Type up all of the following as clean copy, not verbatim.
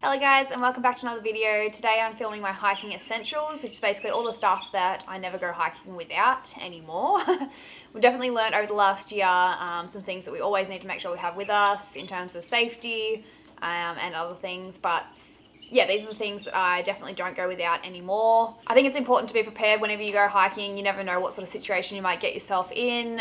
Hello guys and welcome back to another video. Today I'm filming my hiking essentials, which is basically all the stuff that I never go hiking without anymore. We've definitely learned over the last year some things that we always need to make sure we have with us in terms of safety and other things, but yeah, these are the things that I definitely don't go without anymore. I think it's important to be prepared whenever you go hiking. You never know what sort of situation you might get yourself in.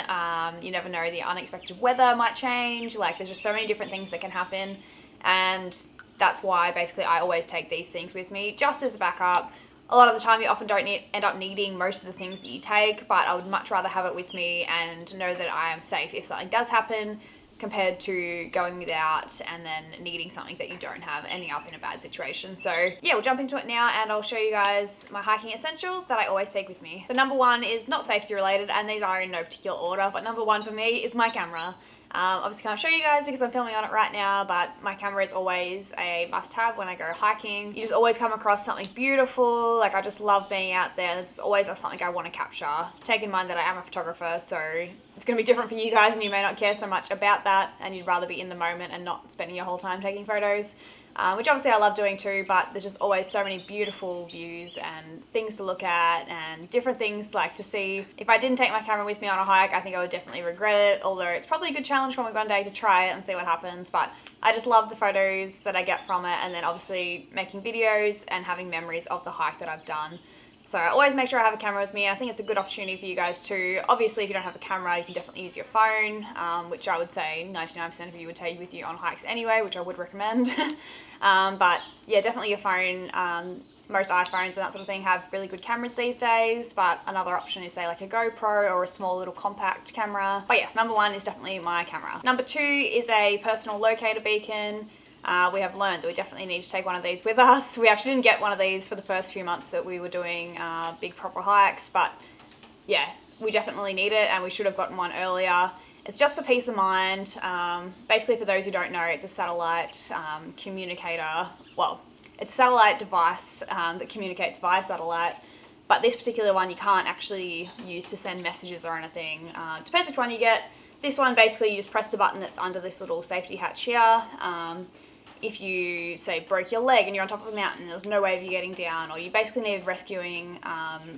You never know, the unexpected weather might change. Like, there's just so many different things that can happen, and that's why basically I always take these things with me just as a backup. A lot of the time you often don't end up needing most of the things that you take, but I would much rather have it with me and know that I am safe if something does happen, compared to going without and then needing something that you don't have, ending up in a bad situation. So yeah, we'll jump into it now and I'll show you guys my hiking essentials that I always take with me. The number one is not safety related, and these are in no particular order, but number one for me is my camera. Obviously can't show you guys because I'm filming on it right now, but my camera is always a must-have when I go hiking. You just always come across something beautiful. Like, I just love being out there. There's always something I want to capture. Take in mind that I am a photographer, so it's going to be different for you guys and you may not care so much about that and you'd rather be in the moment and not spending your whole time taking photos. Which obviously I love doing too, but there's just always so many beautiful views and things to look at and different things like to see. If I didn't take my camera with me on a hike, I think I would definitely regret it, although it's probably a good challenge for me one day to try it and see what happens. But I just love the photos that I get from it, and then obviously making videos and having memories of the hike that I've done. So I always make sure I have a camera with me, and I think it's a good opportunity for you guys too. Obviously, if you don't have a camera, you can definitely use your phone, which I would say 99% of you would take with you on hikes anyway, which I would recommend. But yeah, definitely your phone. Most iPhones and that sort of thing have really good cameras these days, but another option is, say, like a GoPro or a small little compact camera. But yes, number one is definitely my camera. Number two is a personal locator beacon. We have learned that we definitely need to take one of these with us. We actually didn't get one of these for the first few months that we were doing big proper hikes, but yeah, we definitely need it and we should have gotten one earlier. It's just for peace of mind. Basically, for those who don't know, it's a satellite communicator. Well, it's a satellite device that communicates via satellite, but this particular one you can't actually use to send messages or anything. Depends which one you get. This one, basically, you just press the button that's under this little safety hatch here. If you, say, broke your leg and you're on top of a mountain, there's no way of you getting down, or you basically needed rescuing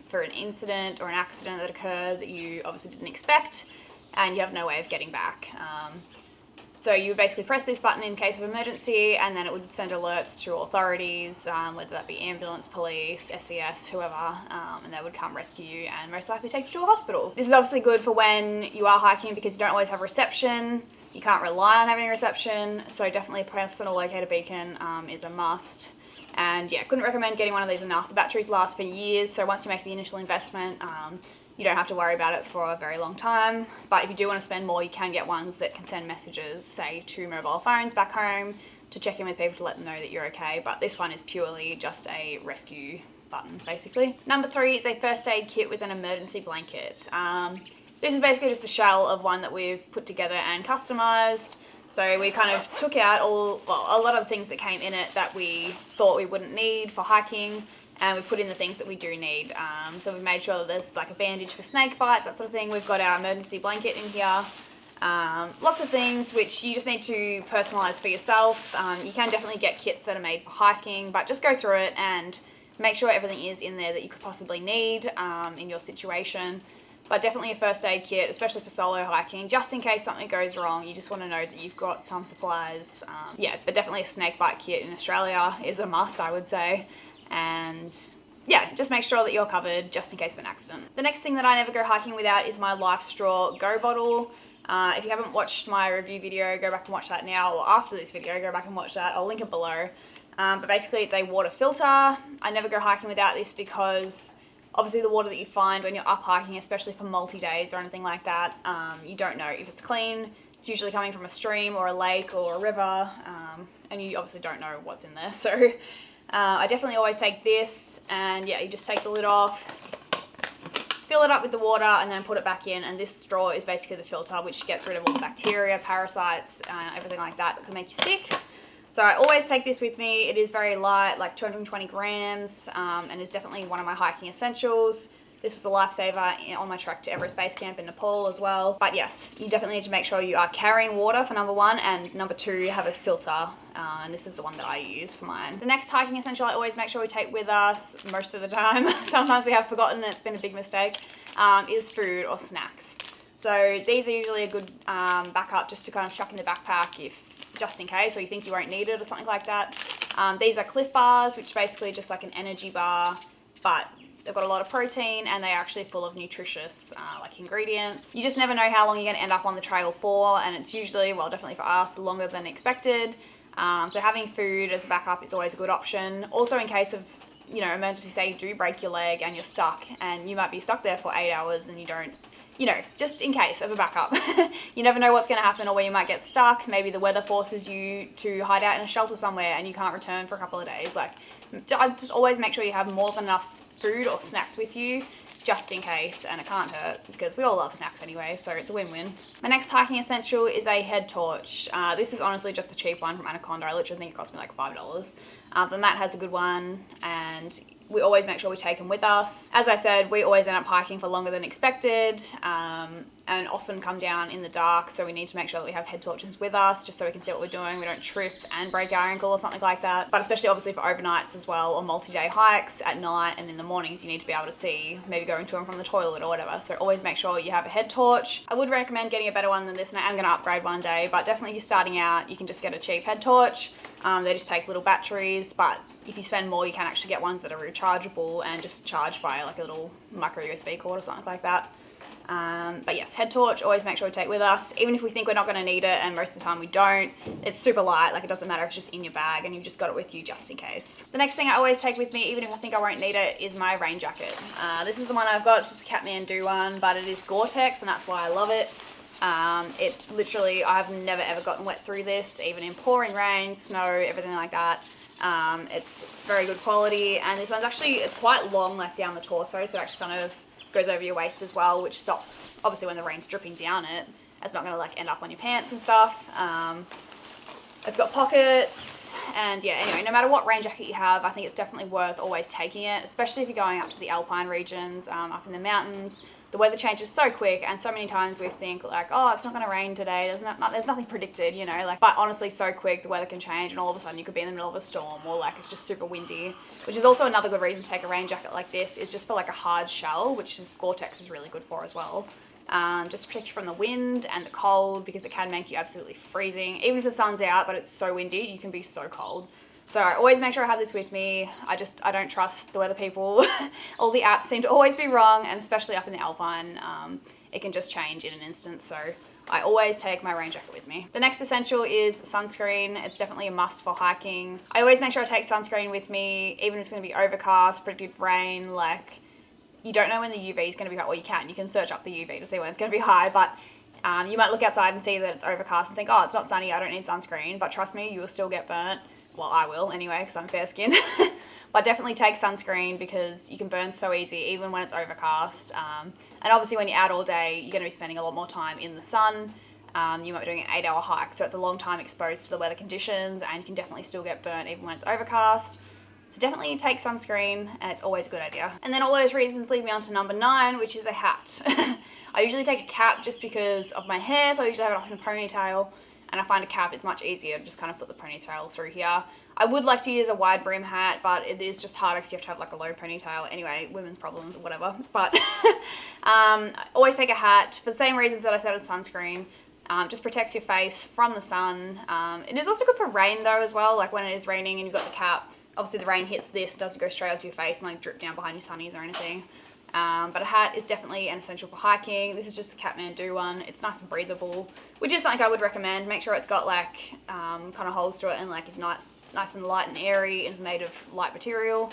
for an incident or an accident that occurred that you obviously didn't expect, and you have no way of getting back. So you would basically press this button in case of emergency, and then it would send alerts to authorities, whether that be ambulance, police, SES, whoever, and they would come rescue you and most likely take you to a hospital. This is obviously good for when you are hiking because you don't always have reception. You can't rely on having reception, so definitely a personal locator beacon is a must. And yeah, couldn't recommend getting one of these enough. The batteries last for years, so once you make the initial investment, you don't have to worry about it for a very long time. But if you do want to spend more, you can get ones that can send messages, say, to mobile phones back home to check in with people to let them know that you're okay. But this one is purely just a rescue button, basically. Number three is a first aid kit with an emergency blanket. This is basically just the shell of one that we've put together and customized. So we kind of took out a lot of the things that came in it that we thought we wouldn't need for hiking, and we put in the things that we do need. So we've made sure that there's like a bandage for snake bites, that sort of thing. We've got our emergency blanket in here. Lots of things which you just need to personalise for yourself. You can definitely get kits that are made for hiking, but just go through it and make sure everything is in there that you could possibly need in your situation. But definitely a first aid kit, especially for solo hiking, just in case something goes wrong. You just want to know that you've got some supplies. Yeah, but definitely a snake bite kit in Australia is a must, I would say. And yeah, just make sure that you're covered just in case of an accident. The next thing that I never go hiking without is my LIFESTRAW Go bottle. If you haven't watched my review video, go back and watch that now, or after this video, go back and watch that. I'll link it below. But basically it's a water filter. I never go hiking without this because obviously the water that you find when you're up hiking, especially for multi-days or anything like that, you don't know if it's clean. It's usually coming from a stream or a lake or a river, and you obviously don't know what's in there. So I definitely always take this, and yeah, you just take the lid off, fill it up with the water, and then put it back in. And this straw is basically the filter, which gets rid of all the bacteria, parasites, everything like that could make you sick. So I always take this with me. It is very light, like 220 grams, and is definitely one of my hiking essentials. This was a lifesaver on my trek to Everest Base Camp in Nepal as well. But yes, you definitely need to make sure you are carrying water for number one, and number two, have a filter. And this is the one that I use for mine. The next hiking essential I always make sure we take with us, most of the time, sometimes we have forgotten and it's been a big mistake, is food or snacks. So these are usually a good backup just to kind of chuck in the backpack just in case, or you think you won't need it or something like that. These are Cliff Bars, which is basically just like an energy bar, but they've got a lot of protein and they're actually full of nutritious like ingredients. You just never know how long you're gonna end up on the trail for, and it's usually, well, definitely for us, longer than expected. So having food as a backup is always a good option. Also in case of, you know, emergency, say you do break your leg and you're stuck and you might be stuck there for 8 hours and you don't, you know, just in case of a backup. You never know what's going to happen or where you might get stuck. Maybe the weather forces you to hide out in a shelter somewhere and you can't return for a couple of days. Like, just always make sure you have more than enough food or snacks with you just in case, and it can't hurt because we all love snacks anyway, so it's a win-win. My next hiking essential is a head torch. This is honestly just a cheap one from Anaconda. I literally think it cost me like $5. But Matt has a good one, and we always make sure we take them with us. As I said, we always end up hiking for longer than expected, and often come down in the dark, so we need to make sure that we have head torches with us just so we can see what we're doing. We don't trip and break our ankle or something like that. But especially obviously for overnights as well, or multi-day hikes at night and in the mornings, you need to be able to see, maybe going to and from the toilet or whatever. So always make sure you have a head torch. I would recommend getting a better one than this, and I am going to upgrade one day, but definitely if you're starting out, you can just get a cheap head torch. They just take little batteries, but if you spend more, you can actually get ones that are rechargeable and just charged by like a little micro USB cord or something like that. But yes, head torch, always make sure we take with us. Even if we think we're not going to need it, and most of the time we don't, it's super light, like it doesn't matter if it's just in your bag and you've just got it with you just in case. The next thing I always take with me, even if I think I won't need it, is my rain jacket. This is the one I've got, it's just the Kathmandu one, but it is Gore-Tex and that's why I love it. It literally, I've never ever gotten wet through this, even in pouring rain, snow, everything like that. It's very good quality, and this one's actually, it's quite long, like down the torso, so it actually kind of goes over your waist as well, which stops, obviously when the rain's dripping down it, it's not going to like end up on your pants and stuff. It's got pockets, and yeah, anyway, no matter what rain jacket you have, I think it's definitely worth always taking it, especially if you're going up to the alpine regions, up in the mountains. The weather changes so quick, and so many times we think like, oh, it's not going to rain today, there's nothing predicted, you know, like, but honestly so quick the weather can change and all of a sudden you could be in the middle of a storm, or like it's just super windy, which is also another good reason to take a rain jacket like this, is just for like a hard shell, which is Gore-Tex is really good for as well. Just to protect you from the wind and the cold, because it can make you absolutely freezing. Even if the sun's out but it's so windy, you can be so cold. So I always make sure I have this with me. I don't trust the weather people. All the apps seem to always be wrong, and especially up in the Alpine, it can just change in an instant. So I always take my rain jacket with me. The next essential is sunscreen. It's definitely a must for hiking. I always make sure I take sunscreen with me, even if it's gonna be overcast, predicted rain, like you don't know when the UV is gonna be high, or you can search up the UV to see when it's gonna be high, but you might look outside and see that it's overcast and think, oh, it's not sunny, I don't need sunscreen, but trust me, you will still get burnt. Well, I will anyway, because I'm fair skinned. But definitely take sunscreen, because you can burn so easy, even when it's overcast. And obviously when you're out all day, you're going to be spending a lot more time in the sun. You might be doing an 8-hour hike, so it's a long time exposed to the weather conditions, and you can definitely still get burnt even when it's overcast. So definitely take sunscreen, and it's always a good idea. And then all those reasons lead me on to number 9, which is a hat. I usually take a cap just because of my hair, so I usually have it up in a ponytail. And I find a cap is much easier to just kind of put the ponytail through here. I would like to use a wide brim hat, but it is just harder because you have to have like a low ponytail. Anyway, women's problems or whatever. But always take a hat for the same reasons that I said with sunscreen. Just protects your face from the sun. It is also good for rain though as well, like when it is raining and you've got the cap. Obviously the rain hits this, it doesn't go straight onto your face and like drip down behind your sunnies or anything. But a hat is definitely an essential for hiking. This is just the Kathmandu one. It's nice and breathable, which is something I would recommend. Make sure it's got like kind of holes through it, and like it's nice and light and airy, and it's made of light material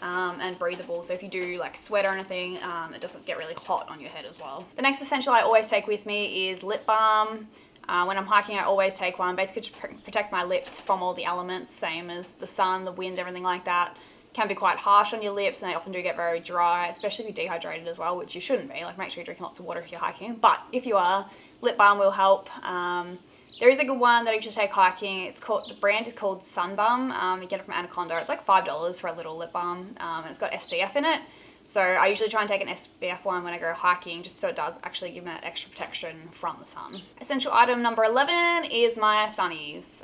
and breathable. So if you do like sweat or anything, it doesn't get really hot on your head as well. The next essential I always take with me is lip balm. When I'm hiking, I always take one, basically to protect my lips from all the elements, same as the sun, the wind, everything like that. Can be quite harsh on your lips, and they often do get very dry, especially if you're dehydrated as well, which you shouldn't be. Like, make sure you're drinking lots of water if you're hiking, but if you are, lip balm will help. There is a good one that you should take hiking. The brand is called Sun Bum. You get it from Anaconda. It's like $5 for a little lip balm, and it's got SPF in it. So I usually try and take an SPF one when I go hiking, just so it does actually give me that extra protection from the sun. Essential item number 11 is my sunnies.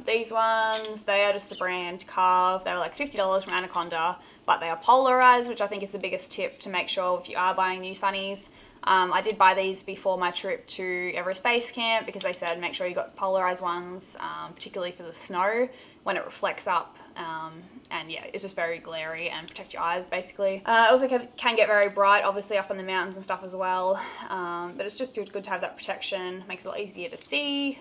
These ones, they are just the brand Carve. They were like $50 from Anaconda, but they are polarized, which I think is the biggest tip to make sure if you are buying new sunnies. I did buy these before my trip to Everest Base Camp because they said make sure you got polarized ones, particularly for the snow when it reflects up. And yeah, it's just very glary and protect your eyes basically. It also can get very bright, obviously up on the mountains and stuff as well. But it's just good to have that protection. Makes it a lot easier to see.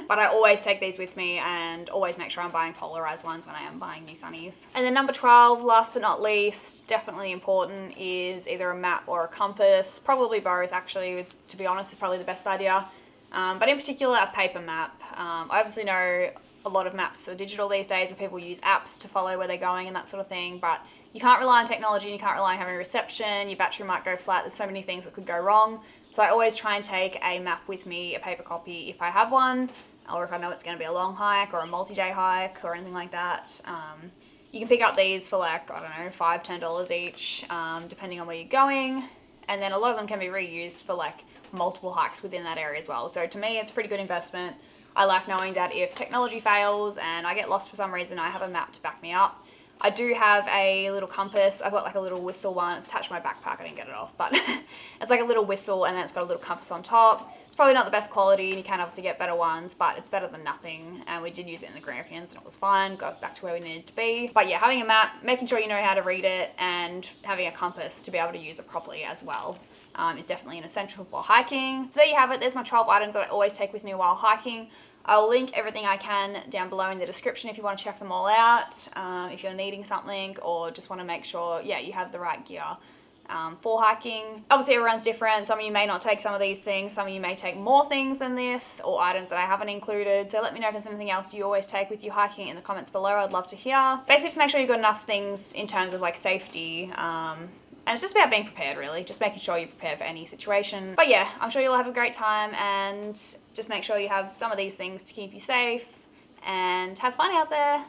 But I always take these with me and always make sure I'm buying polarized ones when I am buying new sunnies. And then number 12, last but not least, definitely important, is either a map or a compass. Probably both actually, to be honest, is probably the best idea. But in particular, a paper map. I obviously know a lot of maps are digital these days, and people use apps to follow where they're going and that sort of thing, but you can't rely on technology and you can't rely on having reception. Your battery might go flat. There's so many things that could go wrong. So I always try and take a map with me, a paper copy if I have one, or if I know it's going to be a long hike or a multi-day hike or anything like that. You can pick up these for like, I don't know, $5, $10 each, depending on where you're going. And then a lot of them can be reused for like multiple hikes within that area as well. So to me, it's a pretty good investment. I like knowing that if technology fails and I get lost for some reason, I have a map to back me up. I do have a little compass. I've got like a little whistle one. It's attached to my backpack. I didn't get it off, but it's like a little whistle and then it's got a little compass on top. It's probably not the best quality and you can obviously get better ones, but it's better than nothing. And we did use it in the Grampians and it was fine. Got us back to where we needed to be. But yeah, having a map, making sure you know how to read it, and having a compass to be able to use it properly as well. Is definitely an essential for hiking. So there you have it. There's my 12 items that I always take with me while hiking. I'll link everything I can down below in the description if you want to check them all out. If you're needing something or just want to make sure, yeah, you have the right gear for hiking. Obviously everyone's different. Some of you may not take some of these things. Some of you may take more things than this, or items that I haven't included. So let me know if there's anything else you always take with you hiking in the comments below. I'd love to hear. Basically just make sure you've got enough things in terms of like safety. And it's just about being prepared really, just making sure you're prepared for any situation. But yeah, I'm sure you'll have a great time, and just make sure you have some of these things to keep you safe and have fun out there.